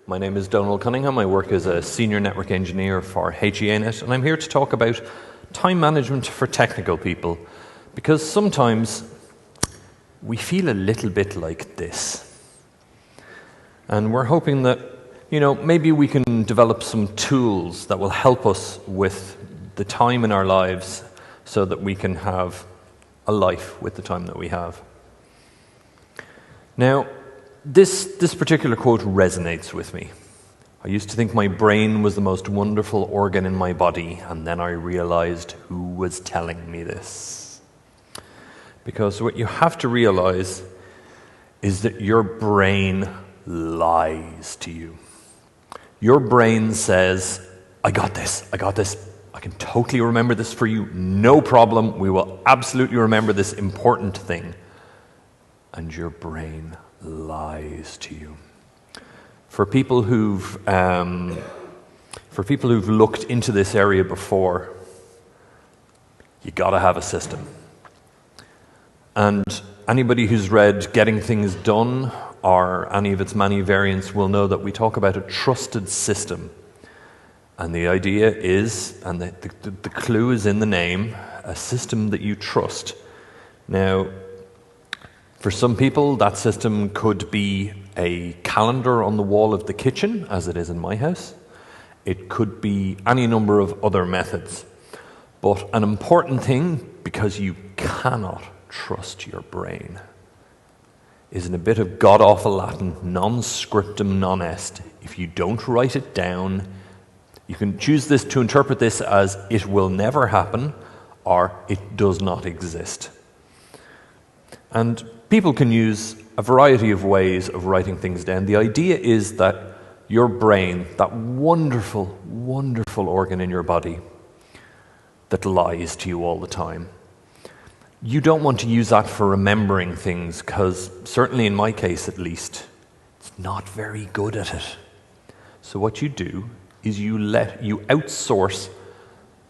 My name is Donal Cunningham. I work as a senior network engineer for HEAnet, and I'm here to talk about time management for technical people, because sometimes we feel a little bit like this. And we're hoping that, maybe we can develop some tools that will help us with the time in our lives so that we can have a life with the time that we have. Now, this particular quote resonates with me. I used to think my brain was the most wonderful organ in my body, and then I realized who was telling me this. Because what you have to realize is that your brain lies to you. Your brain says, I got this, I can totally remember this for you, no problem, we will absolutely remember this important thing. And your brain lies to you. For people who've looked into this area before, you got to have a system. And anybody who's read Getting Things Done or any of its many variants will know that we talk about a trusted system. And the idea is, and the clue is in the name, a system that you trust. Now, for some people, that system could be a calendar on the wall of the kitchen, as it is in my house. It could be any number of other methods. But an important thing, because you cannot trust your brain, is in a bit of god-awful Latin, non scriptum non est. If you don't write it down, you can choose this to interpret this as it will never happen or it does not exist. And people can use a variety of ways of writing things down. The idea is that your brain, that wonderful, wonderful organ in your body that lies to you all the time, you don't want to use that for remembering things, because certainly in my case at least, it's not very good at it. So what you do is you outsource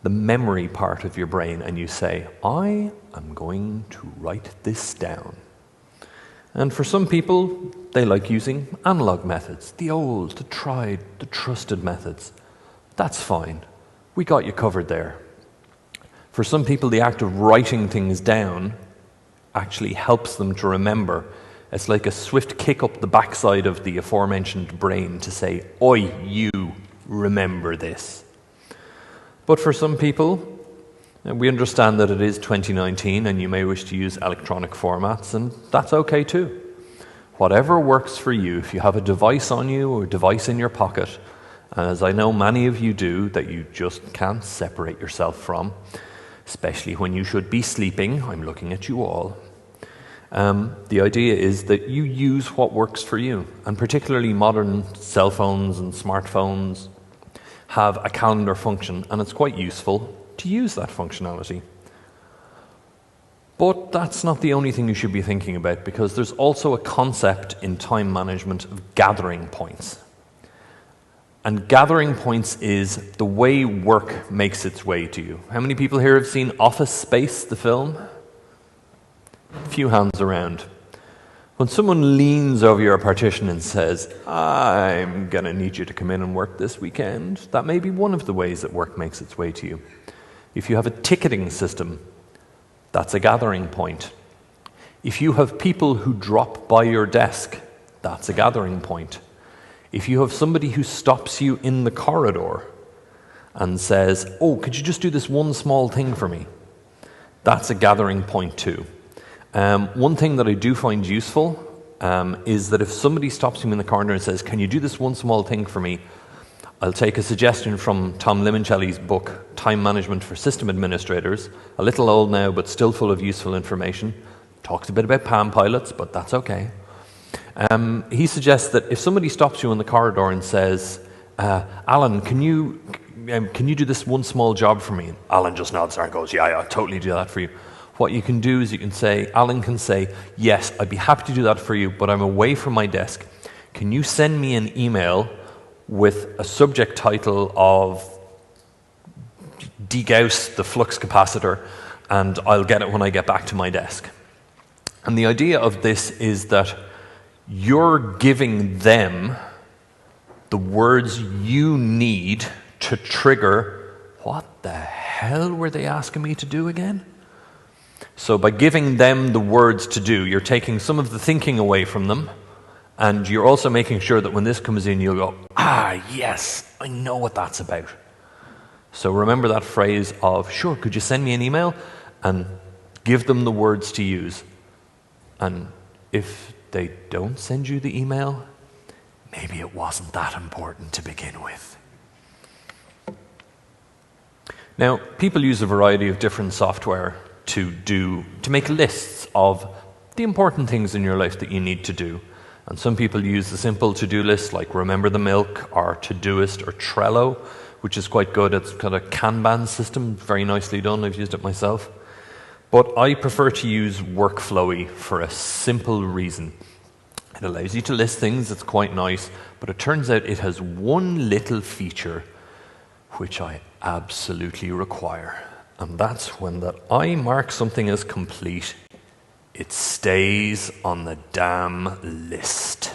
the memory part of your brain, and you say, I am going to write this down. And for some people, they like using analog methods, the old, the tried, the trusted methods. That's fine. We got you covered there. For some people, the act of writing things down actually helps them to remember. It's like a swift kick up the backside of the aforementioned brain to say, oi, you, remember this. But for some people, we understand that it is 2019 and you may wish to use electronic formats, and that's okay too. Whatever works for you, if you have a device on you or a device in your pocket, and as I know many of you do, that you just can't separate yourself from, especially when you should be sleeping, I'm looking at you all. The idea is that you use what works for you, and particularly modern cell phones and smartphones have a calendar function, and it's quite useful to use that functionality. But that's not the only thing you should be thinking about, because there's also a concept in time management of gathering points. And gathering points is the way work makes its way to you. How many people here have seen Office Space, the film? A few hands around. When someone leans over your partition and says, I'm going to need you to come in and work this weekend, that may be one of the ways that work makes its way to you. If you have a ticketing system, that's a gathering point. If you have people who drop by your desk, that's a gathering point. If you have somebody who stops you in the corridor and says, oh, could you just do this one small thing for me? That's a gathering point too. One thing that I do find useful is that if somebody stops me in the corner and says, can you do this one small thing for me? I'll take a suggestion from Tom Limoncelli's book, Time Management for System Administrators, a little old now, but still full of useful information. Talks a bit about Palm Pilots, but that's okay. He suggests that if somebody stops you in the corridor and says, Alan, can you do this one small job for me? And Alan just nods and goes, yeah, I'll totally do that for you. What you can do is Alan can say, yes, I'd be happy to do that for you, but I'm away from my desk. Can you send me an email with a subject title of degauss the flux capacitor, and I'll get it when I get back to my desk. And the idea of this is that you're giving them the words you need to trigger, what the hell were they asking me to do again? So by giving them the words to do, you're taking some of the thinking away from them, and you're also making sure that when this comes in, you'll go, yes, I know what that's about. So remember that phrase of, sure, could you send me an email? And give them the words to use. And if they don't send you the email, maybe it wasn't that important to begin with. Now, people use a variety of different software to make lists of the important things in your life that you need to do. And some people use the simple to-do list like Remember the Milk or Todoist or Trello, which is quite good. It's got a Kanban system, very nicely done. I've used it myself. But I prefer to use Workflowy for a simple reason. It allows you to list things, it's quite nice, but it turns out it has one little feature which I absolutely require. And that's when that I mark something as complete, it stays on the damn list.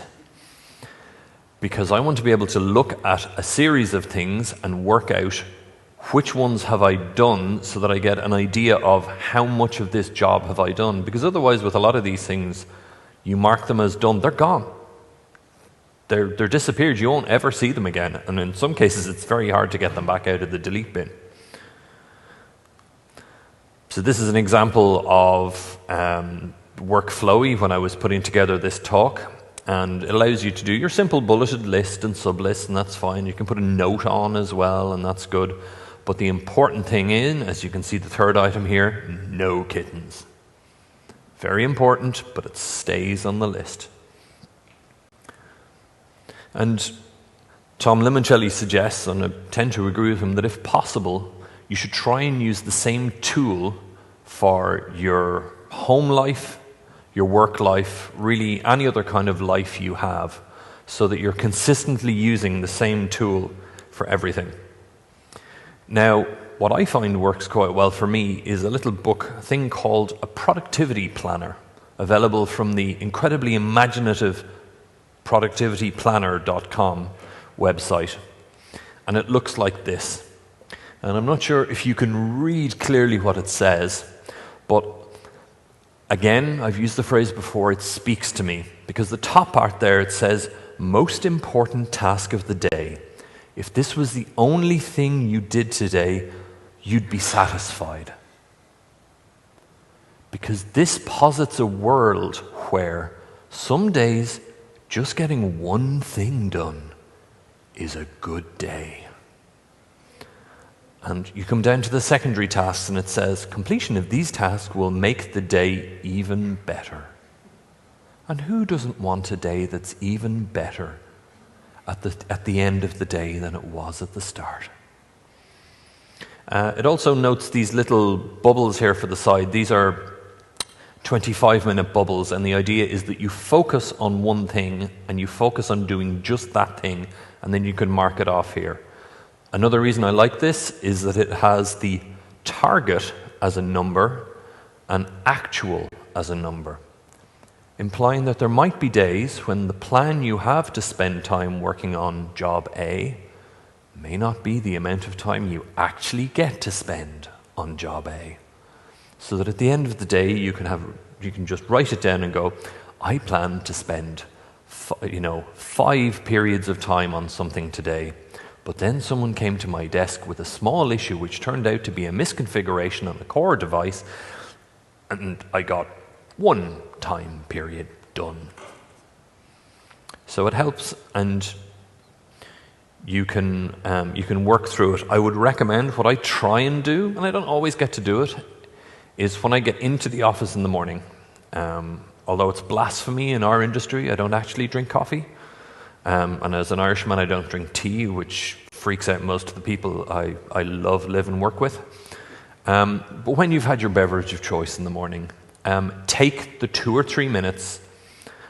Because I want to be able to look at a series of things and work out which ones have I done so that I get an idea of how much of this job have I done. Because otherwise, with a lot of these things, you mark them as done, they're gone. They're disappeared, you won't ever see them again. And in some cases, it's very hard to get them back out of the delete bin. So this is an example of Workflowy when I was putting together this talk. And it allows you to do your simple bulleted list and sublists, and that's fine. You can put a note on as well, and that's good. But the important thing is, as you can see the third item here, no kittens. Very important, but it stays on the list. And Tom Limoncelli suggests, and I tend to agree with him, that if possible, you should try and use the same tool for your home life, your work life, really any other kind of life you have, so that you're consistently using the same tool for everything. Now, what I find works quite well for me is a little book, a thing called a productivity planner, available from the incredibly imaginative productivityplanner.com website. And it looks like this. And I'm not sure if you can read clearly what it says, but again, I've used the phrase before, it speaks to me, because the top part there, it says, most important task of the day. If this was the only thing you did today, you'd be satisfied. Because this posits a world where some days just getting one thing done is a good day. And you come down to the secondary tasks and it says, completion of these tasks will make the day even better. And who doesn't want a day that's even better at the end of the day than it was at the start? It also notes these little bubbles here for the side. These are 25-minute bubbles, and the idea is that you focus on one thing and you focus on doing just that thing, and then you can mark it off here. Another reason I like this is that it has the target as a number and actual as a number, implying that there might be days when the plan you have to spend time working on job A may not be the amount of time you actually get to spend on job A. So that at the end of the day, you can just write it down and go, I plan to spend 5 periods of time on something today. But then someone came to my desk with a small issue which turned out to be a misconfiguration on the core device, and I got 1 time period done. So it helps, and you can work through it. I would recommend, what I try and do, and I don't always get to do it, is when I get into the office in the morning, although it's blasphemy in our industry, I don't actually drink coffee. And as an Irishman, I don't drink tea, which freaks out most of the people I love, live and work with. But when you've had your beverage of choice in the morning, take the 2 or 3 minutes,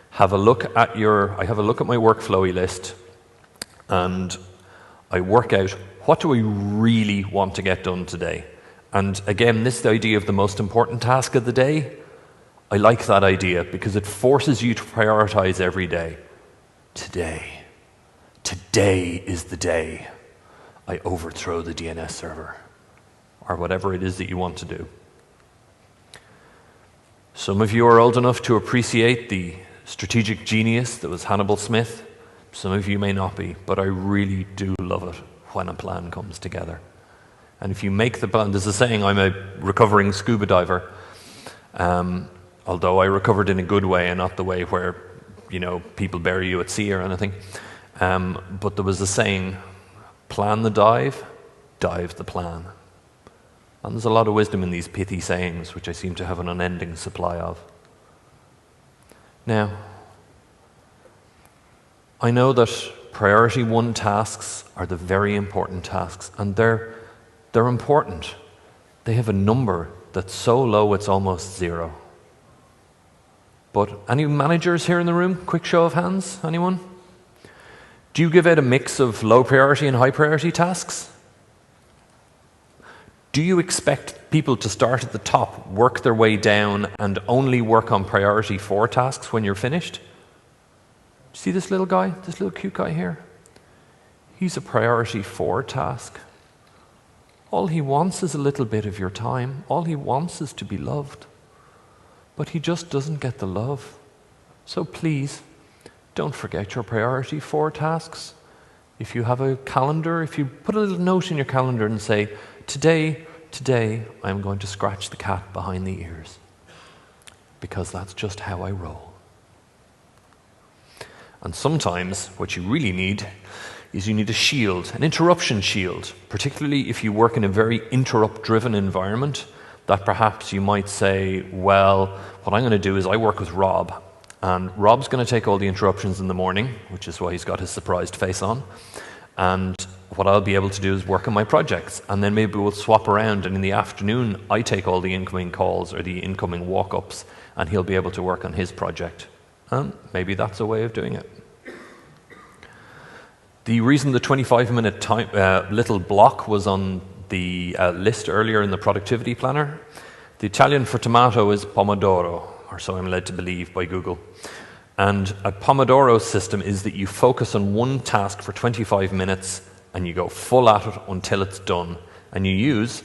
have a look at I have a look at my Workflowy list, and I work out, what do I really want to get done today? And again, this idea of the most important task of the day, I like that idea because it forces you to prioritize every day. today is the day I overthrow the DNS server, or whatever it is that you want to do. Some of you are old enough to appreciate the strategic genius that was Hannibal Smith. Some of you may not be, but I really do love it when a plan comes together. And if you make the plan, there's a saying, I'm a recovering scuba diver, although I recovered in a good way and not the way where, you know, people bury you at sea or anything. But there was a saying, plan the dive, dive the plan. And there's a lot of wisdom in these pithy sayings, which I seem to have an unending supply of. Now, I know that priority 1 tasks are the very important tasks, and they're important. They have a number that's so low it's almost 0. But any managers here in the room? Quick show of hands, anyone? Do you give out a mix of low priority and high priority tasks? Do you expect people to start at the top, work their way down, and only work on priority 4 tasks when you're finished? See this little guy, this little cute guy here? He's a priority 4 task. All he wants is a little bit of your time. All he wants is to be loved. But he just doesn't get the love. So please, don't forget your priority 4 tasks. If you have a calendar, if you put a little note in your calendar and say, today I'm going to scratch the cat behind the ears. Because that's just how I roll. And sometimes what you really need is you need a shield, an interruption shield, particularly if you work in a very interrupt-driven environment, that perhaps you might say, well, what I'm going to do is I work with Rob, and Rob's going to take all the interruptions in the morning, which is why he's got his surprised face on, and what I'll be able to do is work on my projects, and then maybe we'll swap around, and in the afternoon I take all the incoming calls or the incoming walk-ups, and he'll be able to work on his project. And maybe that's a way of doing it. The reason the 25-minute little block was on the list earlier in the productivity planner, the Italian for tomato is Pomodoro, or so I'm led to believe by Google. And a Pomodoro system is that you focus on one task for 25 minutes and you go full at it until it's done. And you use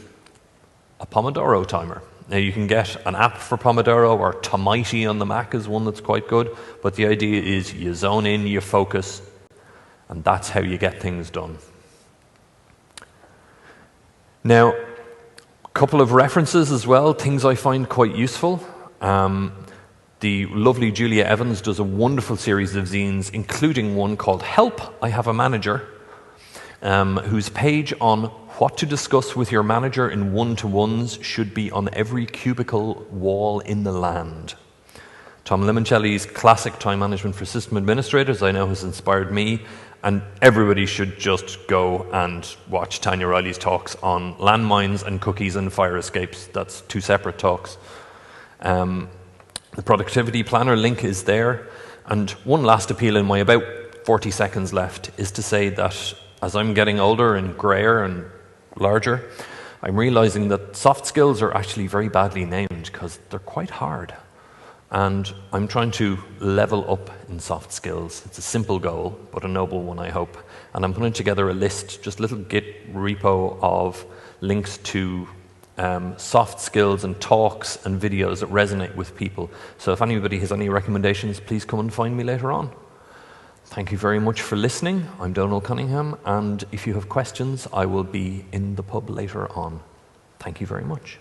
a Pomodoro timer. Now you can get an app for Pomodoro, or Tomighty on the Mac is one that's quite good, but the idea is you zone in, you focus, and that's how you get things done. Now, a couple of references as well, things I find quite useful. The lovely Julia Evans does a wonderful series of zines, including one called Help, I Have a Manager, whose page on what to discuss with your manager in one-to-ones should be on every cubicle wall in the land. Tom Limoncelli's classic Time Management for System Administrators, I know, has inspired me, and everybody should just go and watch Tanya Riley's talks on landmines and cookies and fire escapes. That's 2 separate talks. The productivity planner link is there. And one last appeal in my about 40 seconds left is to say that as I'm getting older and grayer and larger, I'm realizing that soft skills are actually very badly named because they're quite hard. And I'm trying to level up in soft skills. It's a simple goal, but a noble one, I hope. And I'm putting together a list, just a little Git repo of links to soft skills and talks and videos that resonate with people. So if anybody has any recommendations, please come and find me later on. Thank you very much for listening. I'm Donal Cunningham, and if you have questions, I will be in the pub later on. Thank you very much.